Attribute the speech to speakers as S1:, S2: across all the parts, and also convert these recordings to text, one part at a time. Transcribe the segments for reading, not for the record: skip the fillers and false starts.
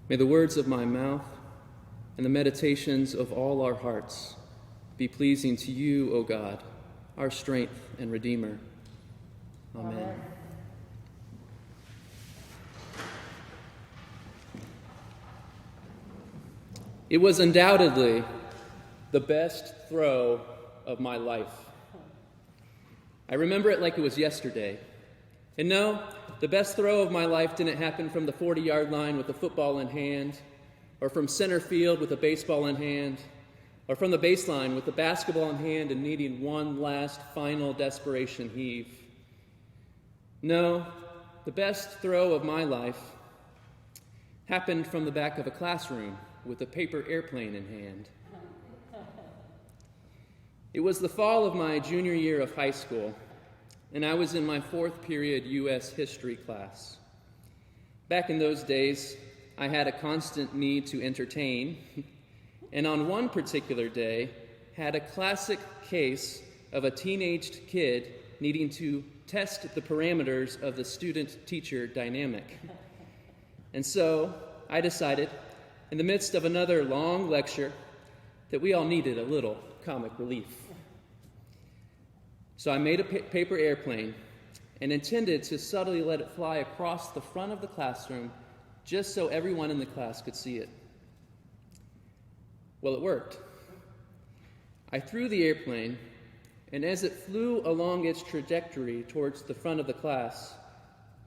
S1: May the words of my mouth and the meditations of all our hearts be pleasing to you, O God, our strength and Redeemer. Amen. It was undoubtedly the best throw of my life. I remember it like it was yesterday. And no, the best throw of my life didn't happen from the 40-yard line with a football in hand, or from center field with a baseball in hand, or from the baseline with the basketball in hand and needing one last final desperation heave. No, the best throw of my life happened from the back of a classroom with a paper airplane in hand. It was the fall of my junior year of high school, and I was in my fourth period U.S. history class. Back in those days, I had a constant need to entertain, and on one particular day, had a classic case of a teenaged kid needing to test the parameters of the student-teacher dynamic. And so, I decided, in the midst of another long lecture, that we all needed a little comic relief. So I made a paper airplane and intended to subtly let it fly across the front of the classroom just so everyone in the class could see it. Well, it worked. I threw the airplane, and as it flew along its trajectory towards the front of the class,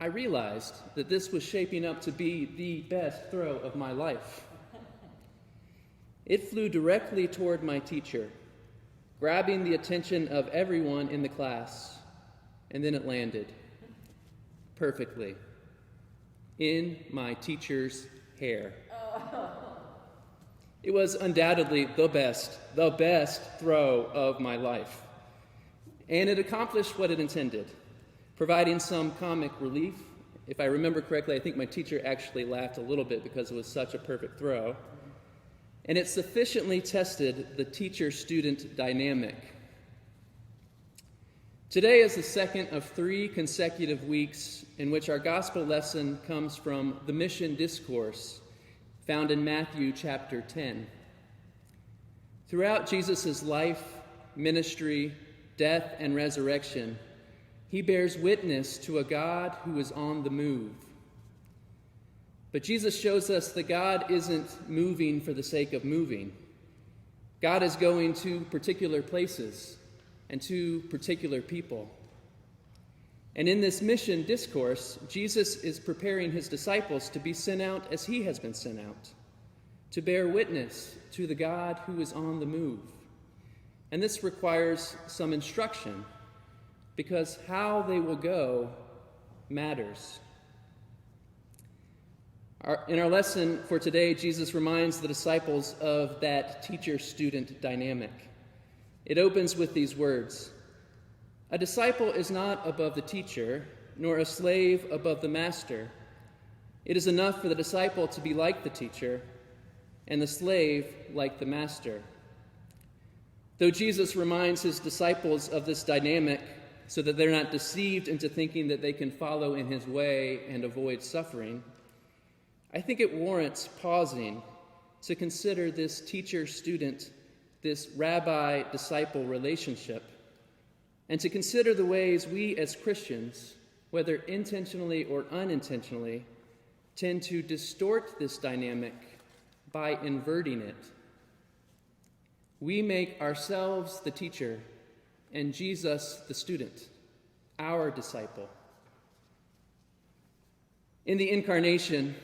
S1: I realized that this was shaping up to be the best throw of my life. It flew directly toward my teacher, grabbing the attention of everyone in the class, and then it landed perfectly in my teacher's hair. It was undoubtedly the best throw of my life. And it accomplished what it intended, providing some comic relief. If I remember correctly, I think my teacher actually laughed a little bit because it was such a perfect throw. And it sufficiently tested the teacher-student dynamic. Today is the second of 3 consecutive weeks in which our gospel lesson comes from the mission discourse found in Matthew chapter 10. Throughout Jesus' life, ministry, death, and resurrection, he bears witness to a God who is on the move. But Jesus shows us that God isn't moving for the sake of moving. God is going to particular places and to particular people. And in this mission discourse, Jesus is preparing his disciples to be sent out as he has been sent out, to bear witness to the God who is on the move. And this requires some instruction, because how they will go matters. In our lesson for today, Jesus reminds the disciples of that teacher-student dynamic. It opens with these words: "A disciple is not above the teacher, nor a slave above the master. It is enough for the disciple to be like the teacher, and the slave like the master." Though Jesus reminds his disciples of this dynamic so that they're not deceived into thinking that they can follow in his way and avoid suffering, I think it warrants pausing to consider this teacher-student, this rabbi-disciple relationship, and to consider the ways we as Christians, whether intentionally or unintentionally, tend to distort this dynamic by inverting it. We make ourselves the teacher and Jesus the student, our disciple. In the Incarnation,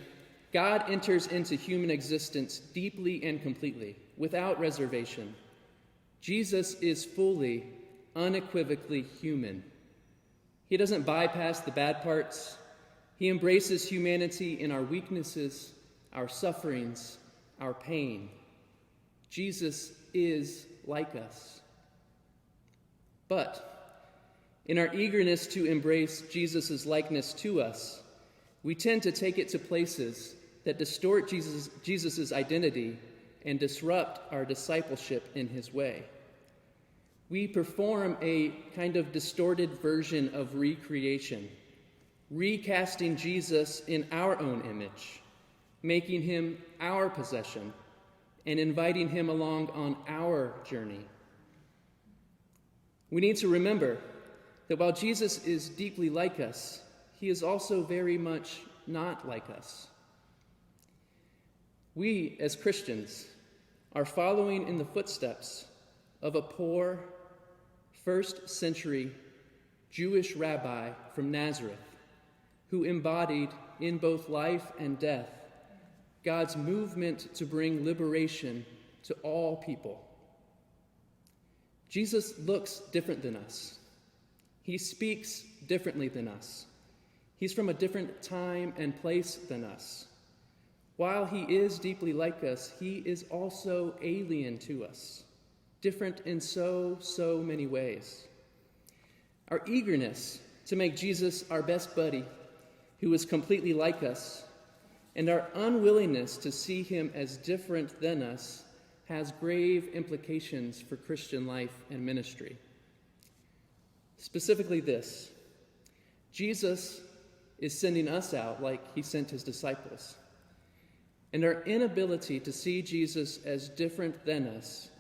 S1: God enters into human existence deeply and completely, without reservation. Jesus is fully, unequivocally human. He doesn't bypass the bad parts. He embraces humanity in our weaknesses, our sufferings, our pain. Jesus is like us. But in our eagerness to embrace Jesus' likeness to us, we tend to take it to places that distort Jesus' identity and disrupt our discipleship in his way. We perform a kind of distorted version of recreation, recasting Jesus in our own image, making him our possession, and inviting him along on our journey. We need to remember that while Jesus is deeply like us, he is also very much not like us. We, as Christians, are following in the footsteps of a poor, first-century Jewish rabbi from Nazareth who embodied in both life and death God's movement to bring liberation to all people. Jesus looks different than us. He speaks differently than us. He's from a different time and place than us. While he is deeply like us, he is also alien to us, different in so many ways. Our eagerness to make Jesus our best buddy, who is completely like us, and our unwillingness to see him as different than us has grave implications for Christian life and ministry. Specifically this: Jesus is sending us out like he sent his disciples. And our inability to see Jesus as different than us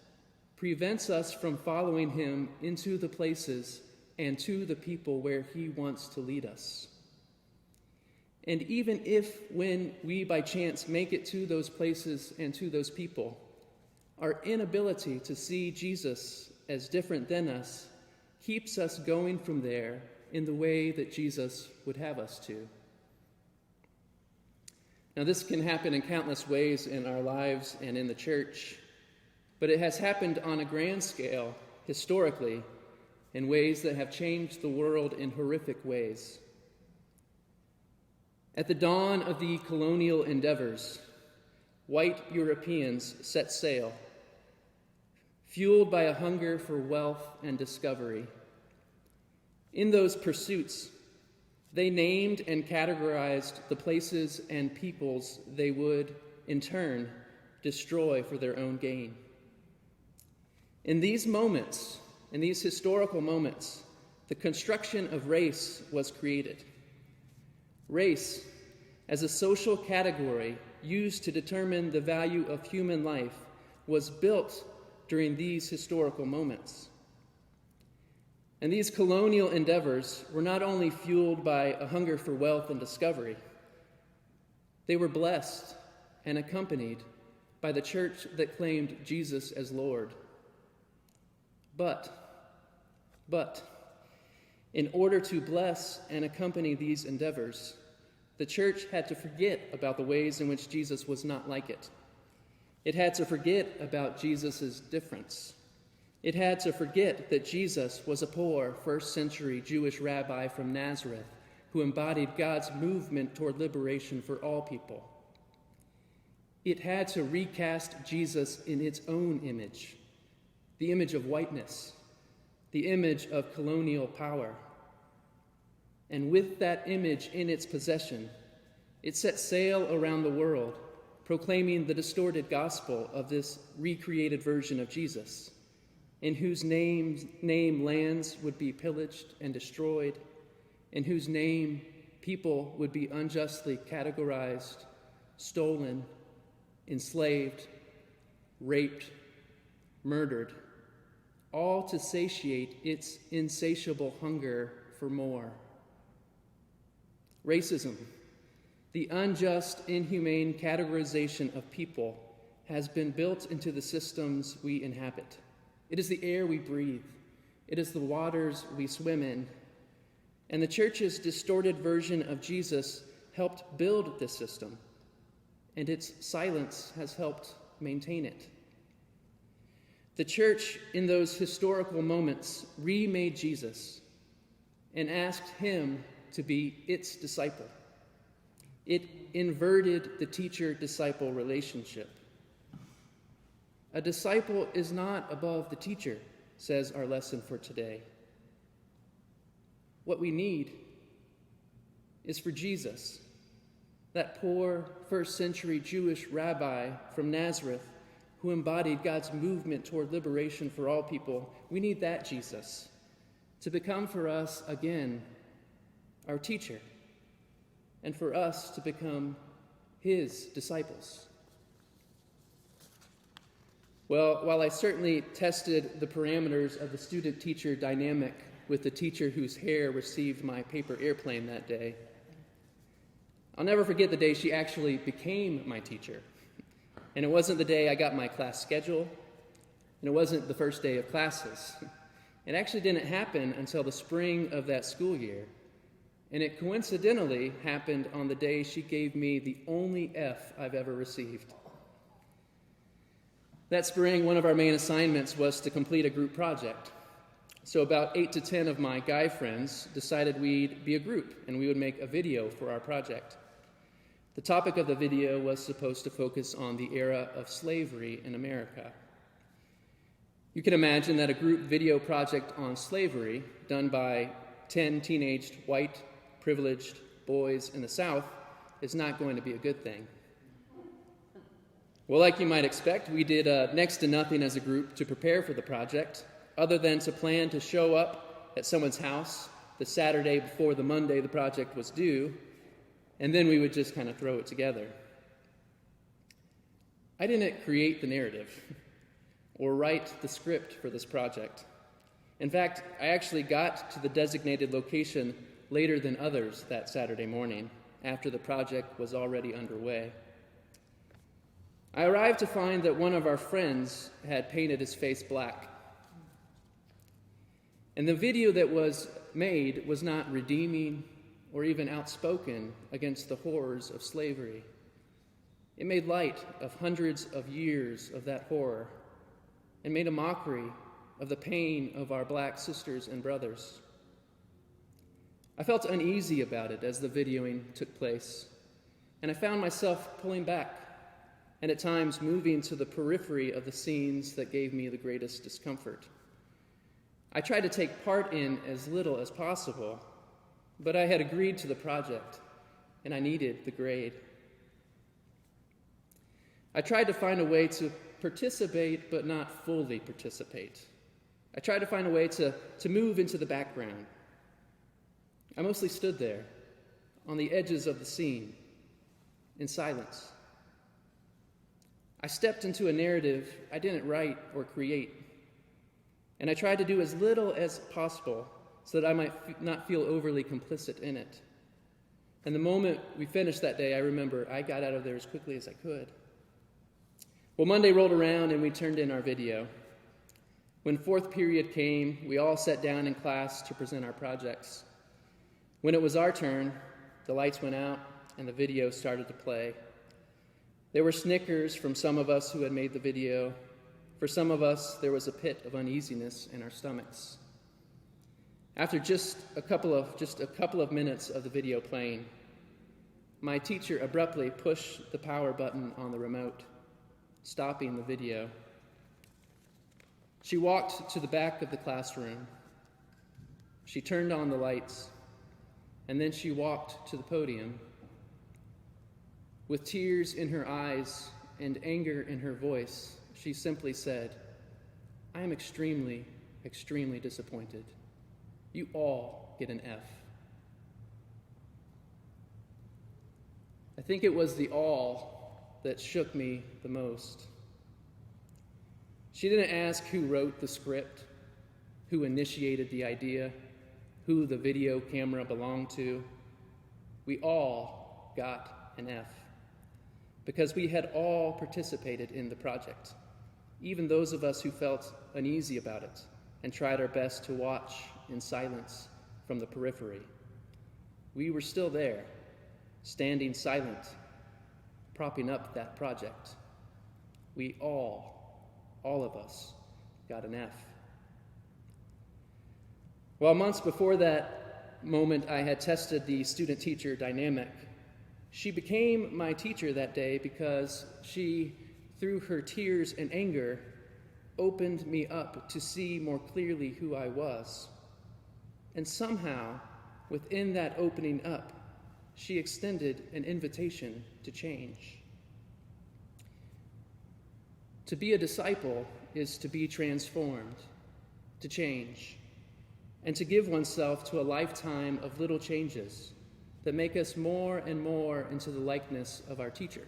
S1: prevents us from following him into the places and to the people where he wants to lead us. And even if, when we by chance make it to those places and to those people, our inability to see Jesus as different than us keeps us going from there in the way that Jesus would have us to. Now, this can happen in countless ways in our lives and in the church, but it has happened on a grand scale, historically, in ways that have changed the world in horrific ways. At the dawn of the colonial endeavors, white Europeans set sail, fueled by a hunger for wealth and discovery. In those pursuits, they named and categorized the places and peoples they would, in turn, destroy for their own gain. In these moments, in these historical moments, the construction of race was created. Race, as a social category used to determine the value of human life, was built during these historical moments. And these colonial endeavors were not only fueled by a hunger for wealth and discovery, they were blessed and accompanied by the church that claimed Jesus as Lord. But, in order to bless and accompany these endeavors, the church had to forget about the ways in which Jesus was not like it. It had to forget about Jesus' difference. It had to forget that Jesus was a poor, first-century Jewish rabbi from Nazareth who embodied God's movement toward liberation for all people. It had to recast Jesus in its own image, the image of whiteness, the image of colonial power. And with that image in its possession, it set sail around the world, proclaiming the distorted gospel of this recreated version of Jesus, in whose name lands would be pillaged and destroyed, in whose name people would be unjustly categorized, stolen, enslaved, raped, murdered, all to satiate its insatiable hunger for more. Racism, the unjust, inhumane categorization of people, has been built into the systems we inhabit. It is the air we breathe. It is the waters we swim in. And the church's distorted version of Jesus helped build this system, and its silence has helped maintain it. The church, in those historical moments, remade Jesus and asked him to be its disciple. It inverted the teacher-disciple relationship. A disciple is not above the teacher, says our lesson for today. What we need is for Jesus, that poor first-century Jewish rabbi from Nazareth who embodied God's movement toward liberation for all people. We need that Jesus to become for us again our teacher, and for us to become his disciples. Well, while I certainly tested the parameters of the student-teacher dynamic with the teacher whose hair received my paper airplane that day, I'll never forget the day she actually became my teacher. And it wasn't the day I got my class schedule, and it wasn't the first day of classes. It actually didn't happen until the spring of that school year, and it coincidentally happened on the day she gave me the only F I've ever received. That spring, one of our main assignments was to complete a group project. So about 8 to 10 of my guy friends decided we'd be a group, and we would make a video for our project. The topic of the video was supposed to focus on the era of slavery in America. You can imagine that a group video project on slavery, done by 10 teenaged, white, privileged boys in the South, is not going to be a good thing. Well, like you might expect, we did next to nothing as a group to prepare for the project, other than to plan to show up at someone's house the Saturday before the Monday the project was due, and then we would just kind of throw it together. I didn't create the narrative or write the script for this project. In fact, I actually got to the designated location later than others that Saturday morning, after the project was already underway. I arrived to find that one of our friends had painted his face black. And the video that was made was not redeeming or even outspoken against the horrors of slavery. It made light of hundreds of years of that horror and made a mockery of the pain of our black sisters and brothers. I felt uneasy about it as the videoing took place, and I found myself pulling back and at times moving to the periphery of the scenes that gave me the greatest discomfort. I tried to take part in as little as possible, but I had agreed to the project, and I needed the grade. I tried to find a way to participate, but not fully participate. I tried to find a way to move into the background. I mostly stood there, on the edges of the scene, in silence. I stepped into a narrative I didn't write or create, and I tried to do as little as possible so that I might not feel overly complicit in it. And the moment we finished that day, I remember I got out of there as quickly as I could. Well, Monday rolled around and we turned in our video. When fourth period came, we all sat down in class to present our projects. When it was our turn, the lights went out and the video started to play. There were snickers from some of us who had made the video. For some of us, there was a pit of uneasiness in our stomachs. After just a couple of minutes of the video playing, my teacher abruptly pushed the power button on the remote, stopping the video. She walked to the back of the classroom. She turned on the lights, and then she walked to the podium. With tears in her eyes and anger in her voice, she simply said, "I am extremely, extremely disappointed. You all get an F." I think it was the all that shook me the most. She didn't ask who wrote the script, who initiated the idea, who the video camera belonged to. We all got an F because we had all participated in the project, even those of us who felt uneasy about it and tried our best to watch in silence from the periphery. We were still there, standing silent, propping up that project. We all of us, got an F. Well, months before that moment, I had tested the student-teacher dynamic. She became my teacher that day because she, through her tears and anger, opened me up to see more clearly who I was. And somehow, within that opening up, she extended an invitation to change. To be a disciple is to be transformed, to change, and to give oneself to a lifetime of little changes, that make us more and more into the likeness of our teacher.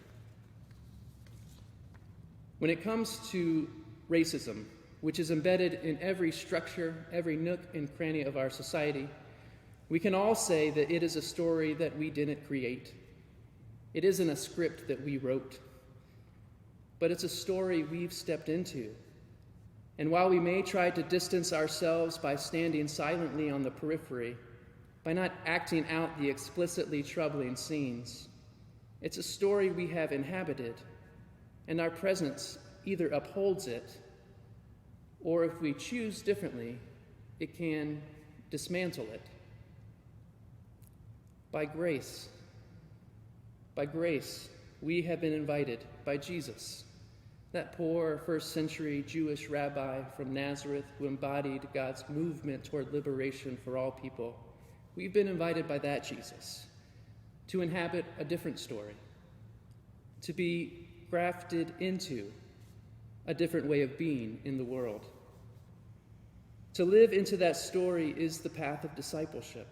S1: When it comes to racism, which is embedded in every structure, every nook and cranny of our society, we can all say that it is a story that we didn't create. It isn't a script that we wrote, but it's a story we've stepped into. And while we may try to distance ourselves by standing silently on the periphery, by not acting out the explicitly troubling scenes, it's a story we have inhabited, and our presence either upholds it, or if we choose differently, it can dismantle it. By grace, we have been invited by Jesus, that poor first-century Jewish rabbi from Nazareth who embodied God's movement toward liberation for all people. We've been invited by that Jesus to inhabit a different story, to be grafted into a different way of being in the world. To live into that story is the path of discipleship,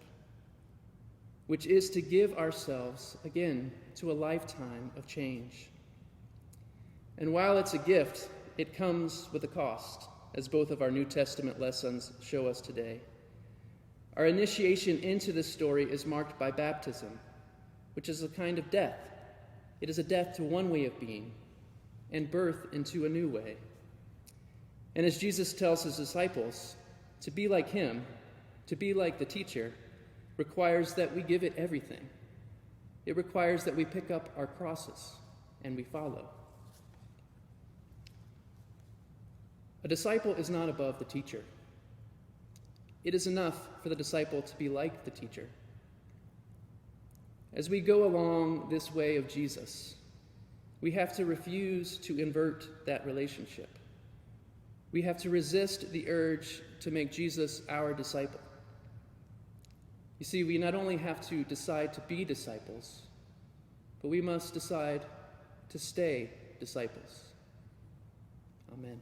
S1: which is to give ourselves, again, to a lifetime of change. And while it's a gift, it comes with a cost, as both of our New Testament lessons show us today. Our initiation into this story is marked by baptism, which is a kind of death. It is a death to one way of being and birth into a new way. And as Jesus tells his disciples, to be like him, to be like the teacher, requires that we give it everything. It requires that we pick up our crosses and we follow. A disciple is not above the teacher. It is enough for the disciple to be like the teacher. As we go along this way of Jesus, we have to refuse to invert that relationship. We have to resist the urge to make Jesus our disciple. You see, we not only have to decide to be disciples, but we must decide to stay disciples. Amen.